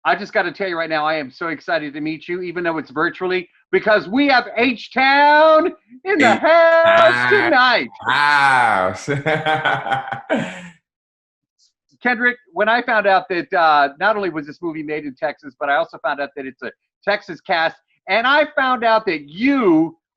I just got to tell you right now, I am so excited to meet you, even though it's virtually, because we have H-Town in the house Ah, tonight. wow. Kendrick, when I found out that not only was this movie made in Texas, but I also found out that it's a Texas cast, and I found out that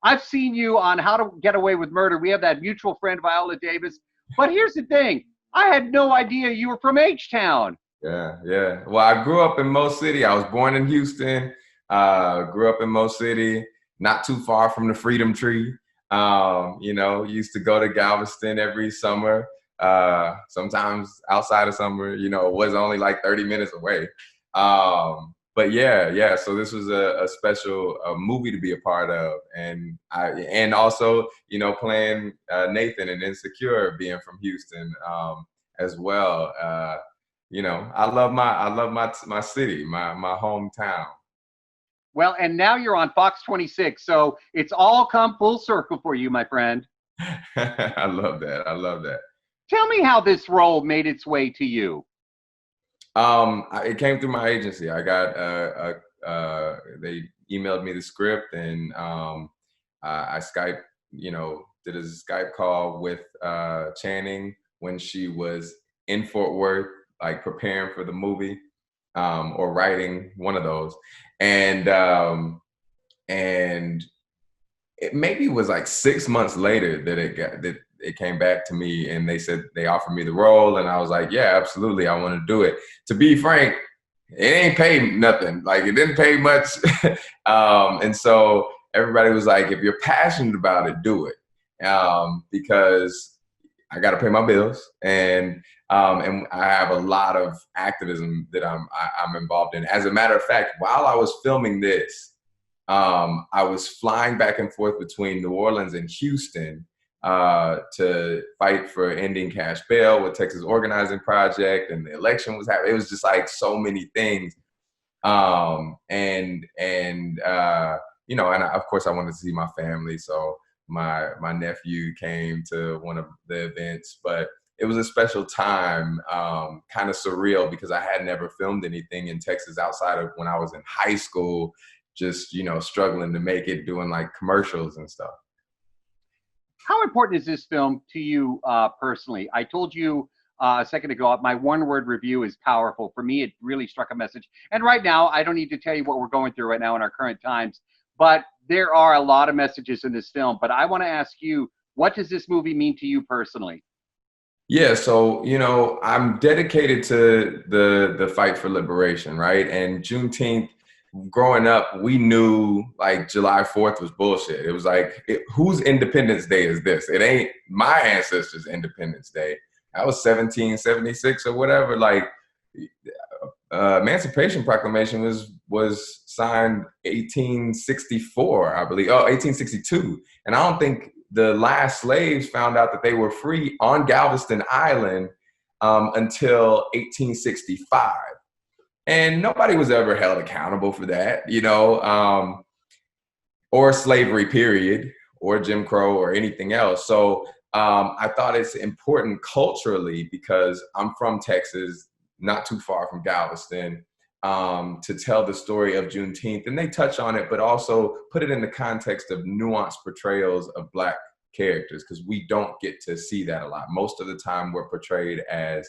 I've seen you on How to Get Away with Murder. We have that mutual friend, Viola Davis. But here's the thing. I had no idea you were from H-Town. Yeah, yeah. Well, I grew up in Mo City. I was born in Houston. Grew up in Mo City, not too far from the Freedom Tree. Used to go to Galveston every summer. Sometimes outside of summer, it was only like 30 minutes away. But yeah. So this was a special movie to be a part of, and also playing Nathan and Insecure, being from Houston as well. I love my city, my hometown. Well, and now you're on Fox 26, so it's all come full circle for you, my friend. I love that. I love that. Tell me how this role made its way to you. It came through my agency. I got they emailed me the script, and I Skype, did a Skype call with Channing when she was in Fort Worth, like preparing for the movie, or writing, one of those, and it maybe was like 6 months later that it came back to me, and they said they offered me the role, and I was like, yeah, absolutely, I want to do it. To be frank, it ain't paid nothing. Like, it didn't pay much. And so everybody was like, if you're passionate about it, do it. Because I got to pay my bills, and I have a lot of activism that I'm involved in. As a matter of fact, while I was filming this, I was flying back and forth between New Orleans and Houston to fight for ending cash bail with Texas Organizing Project, and the election was happening. It was just like so many things. And of course I wanted to see my family. So my nephew came to one of the events, but it was a special time, kind of surreal, because I had never filmed anything in Texas outside of when I was in high school, just, struggling to make it, doing like commercials and stuff. How important is this film to you personally? I told you a second ago, my one-word review is powerful. For me, it really struck a message. And right now, I don't need to tell you what we're going through right now in our current times, but there are a lot of messages in this film. But I want to ask you, what does this movie mean to you personally? Yeah, so I'm dedicated to the fight for liberation, right? And Juneteenth, growing up, we knew like July 4th was bullshit. It was like, whose Independence Day is this? It ain't my ancestors' Independence Day. That was 1776 or whatever. Like, Emancipation Proclamation was signed 1864, I believe. Oh, 1862. And I don't think the last slaves found out that they were free on Galveston Island until 1865. And nobody was ever held accountable for that, or slavery, period, or Jim Crow or anything else. So I thought it's important culturally, because I'm from Texas, not too far from Galveston, to tell the story of Juneteenth. And they touch on it, but also put it in the context of nuanced portrayals of Black characters, because we don't get to see that a lot. Most of the time we're portrayed as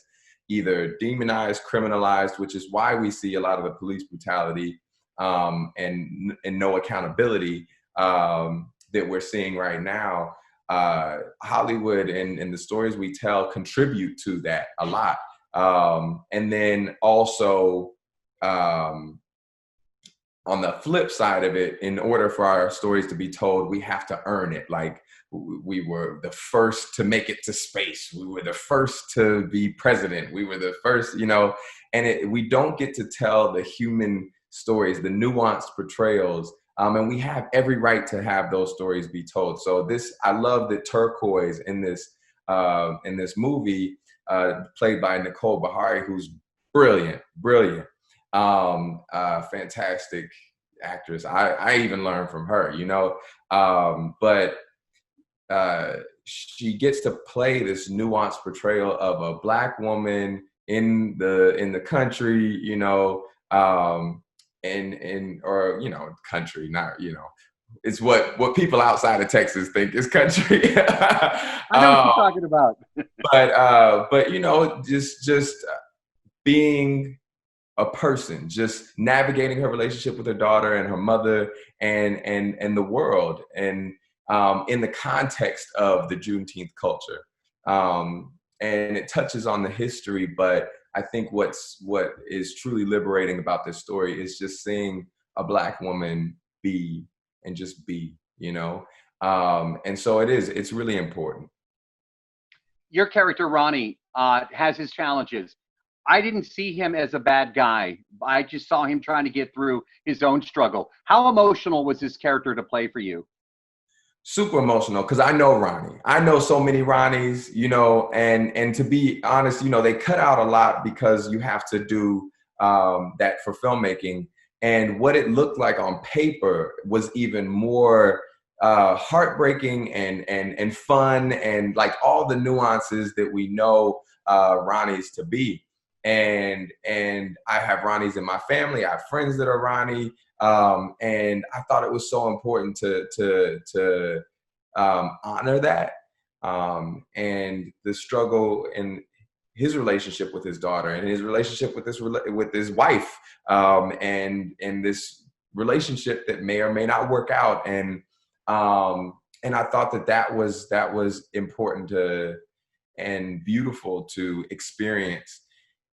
either demonized, criminalized, which is why we see a lot of the police brutality and no accountability that we're seeing right now. Hollywood and the stories we tell contribute to that a lot. And then also, on the flip side of it, in order for our stories to be told, we have to earn it. Like, we were the first to make it to space. We were the first to be president. We were the first, and we don't get to tell the human stories, the nuanced portrayals. And we have every right to have those stories be told. So I love that Turquoise in this movie, played by Nicole Bahari, who's brilliant, fantastic actress. I even learned from her, but she gets to play this nuanced portrayal of a Black woman in the country, or, you know, country, not, you know, it's what people outside of Texas think is country. I know what you're talking about. But you know, just being a person, just navigating her relationship with her daughter and her mother and the world, and in the context of the Juneteenth culture. And it touches on the history, but I think what is truly liberating about this story is just seeing a Black woman be and just be, you know. And so it's really important. Your character, Ronnie, has his challenges. I didn't see him as a bad guy. I just saw him trying to get through his own struggle. How emotional was this character to play for you? Super emotional, because I know Ronnie. I know so many Ronnies, you know, and to be honest, you know, they cut out a lot because you have to do that for filmmaking. And what it looked like on paper was even more heartbreaking and fun, and like all the nuances that we know Ronnies to be. And I have Ronnies in my family. I have friends that are Ronnie. And I thought it was so important to honor that, and the struggle in his relationship with his daughter and his relationship with his wife, and this relationship that may or may not work out. And I thought that was important to and beautiful to experience.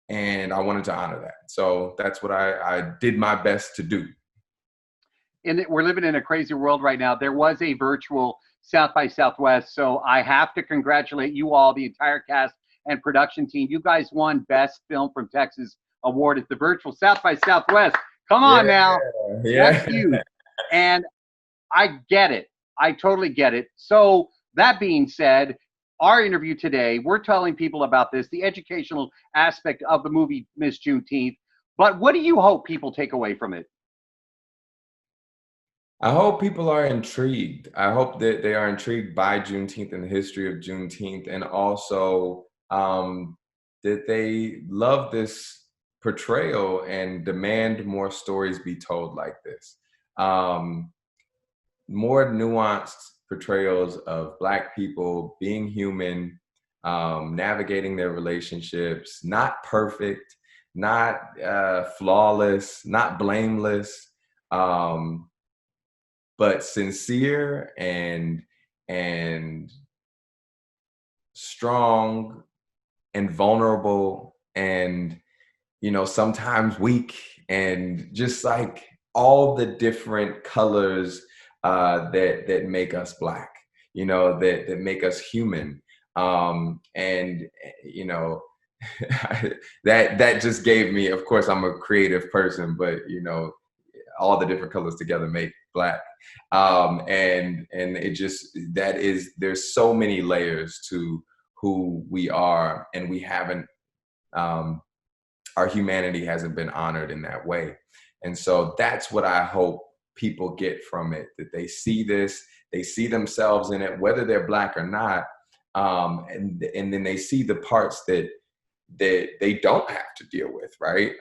And I wanted to honor that. So that's what I did my best to do. And we're living in a crazy world right now. There was a virtual South by Southwest, so I have to congratulate you all, the entire cast and production team. You guys won Best Film from Texas award at the virtual South by Southwest. Come on now. Yeah. That's huge. And I get it. I totally get it. So that being said, our interview today, we're telling people about this, the educational aspect of the movie Miss Juneteenth. But what do you hope people take away from it? I hope people are intrigued. I hope that they are intrigued by Juneteenth and the history of Juneteenth, and also that they love this portrayal and demand more stories be told like this. More nuanced portrayals of Black people being human, navigating their relationships, not perfect, not flawless, not blameless, but sincere and strong and vulnerable, and, you know, sometimes weak, and just like all the different colors that make us Black, you know, that make us human. And, you know, that just gave me, of course, I'm a creative person, but, you know, all the different colors together make Black. And it just, there's so many layers to who we are, and we haven't, our humanity hasn't been honored in that way. And so that's what I hope people get from it, that they see this, they see themselves in it, whether they're Black or not. And then they see the parts that they don't have to deal with, right?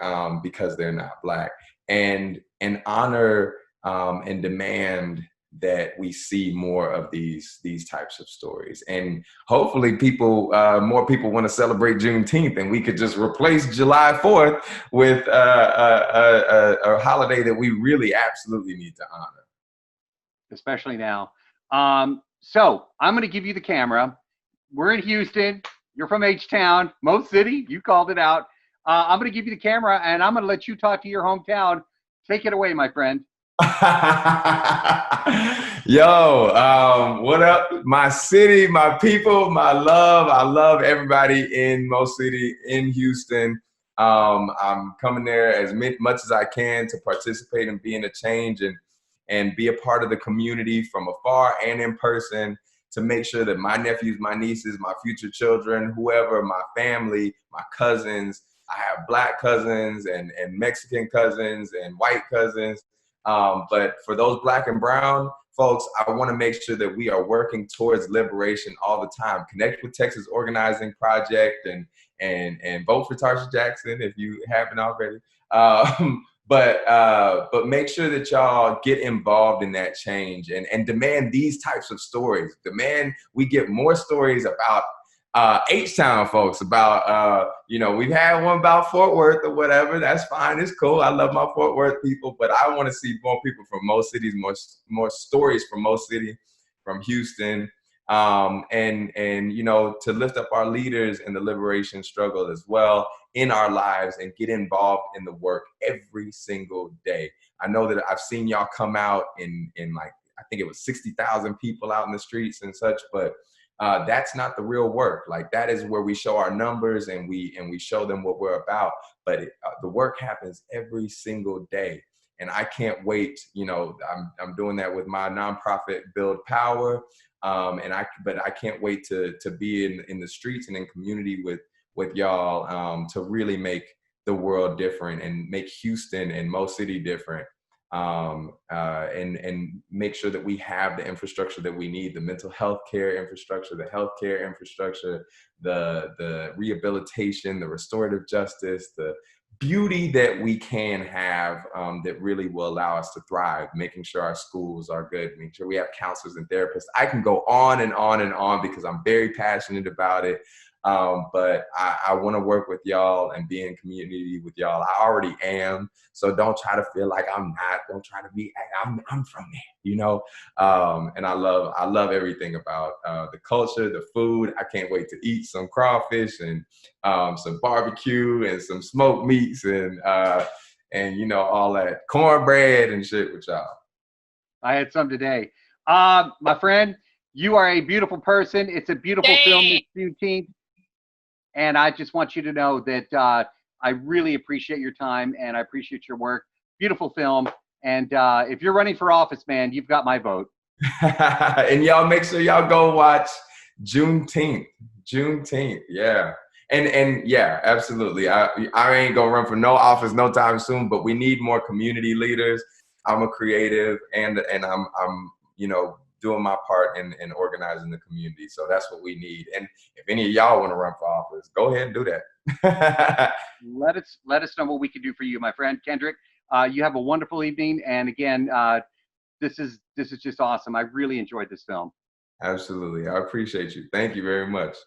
Because they're not Black, and honor and demand that we see more of these types of stories. And hopefully more people want to celebrate Juneteenth, and we could just replace July 4th with a holiday that we really absolutely need to honor. Especially now. So I'm going to give you the camera. We're in Houston. You're from H-Town, Mo City. You called it out. I'm going to give you the camera, and I'm going to let you talk to your hometown. Take it away, my friend. Yo, what up? My city, my people, my love. I love everybody in Mo City, in Houston. I'm coming there as much as I can to participate and be in a change, and be a part of the community from afar and in person, to make sure that my nephews, my nieces, my future children, whoever, my family, my cousins, I have Black cousins and Mexican cousins and white cousins. But for those Black and brown folks, I want to make sure that we are working towards liberation all the time. Connect with Texas Organizing Project and vote for Tarsha Jackson if you haven't already. But make sure that y'all get involved in that change and demand these types of stories. Demand we get more stories about H-Town folks, about, we've had one about Fort Worth or whatever. That's fine. It's cool. I love my Fort Worth people, but I want to see more people from most cities, more stories from most city, from Houston, and to lift up our leaders in the liberation struggle as well in our lives and get involved in the work every single day. I know that I've seen y'all come out in like, I think it was 60,000 people out in the streets and such, but that's not the real work. Like, that is where we show our numbers and we show them what we're about. But the work happens every single day. And I can't wait. I'm doing that with my nonprofit, Build Power. But I can't wait to be in the streets and in community with y'all to really make the world different and make Houston and Mo City different. And make sure that we have the infrastructure that we need, the mental health care infrastructure, the healthcare infrastructure, the rehabilitation, the restorative justice, the beauty that we can have that really will allow us to thrive, making sure our schools are good, making sure we have counselors and therapists. I can go on and on and on because I'm very passionate about it. But I want to work with y'all and be in community with y'all. I already am. So don't try to feel like I'm not. Don't try to be, I'm from there, and I love everything about the culture, the food. I can't wait to eat some crawfish and some barbecue and some smoked meats and all that cornbread and shit with y'all. I had some today. My friend, you are a beautiful person. It's a beautiful film this Juneteenth. And I just want you to know that I really appreciate your time and I appreciate your work. Beautiful film. And if you're running for office, man, you've got my vote. And y'all make sure y'all go watch Juneteenth. Yeah. And yeah, absolutely. I ain't gonna run for no office no time soon, but we need more community leaders. I'm a creative and I'm doing my part in organizing the community. So that's what we need. And if any of y'all want to run for office, go ahead and do that. Let us know what we can do for you, my friend. Kendrick, you have a wonderful evening. And again, this is just awesome. I really enjoyed this film. Absolutely. I appreciate you. Thank you very much.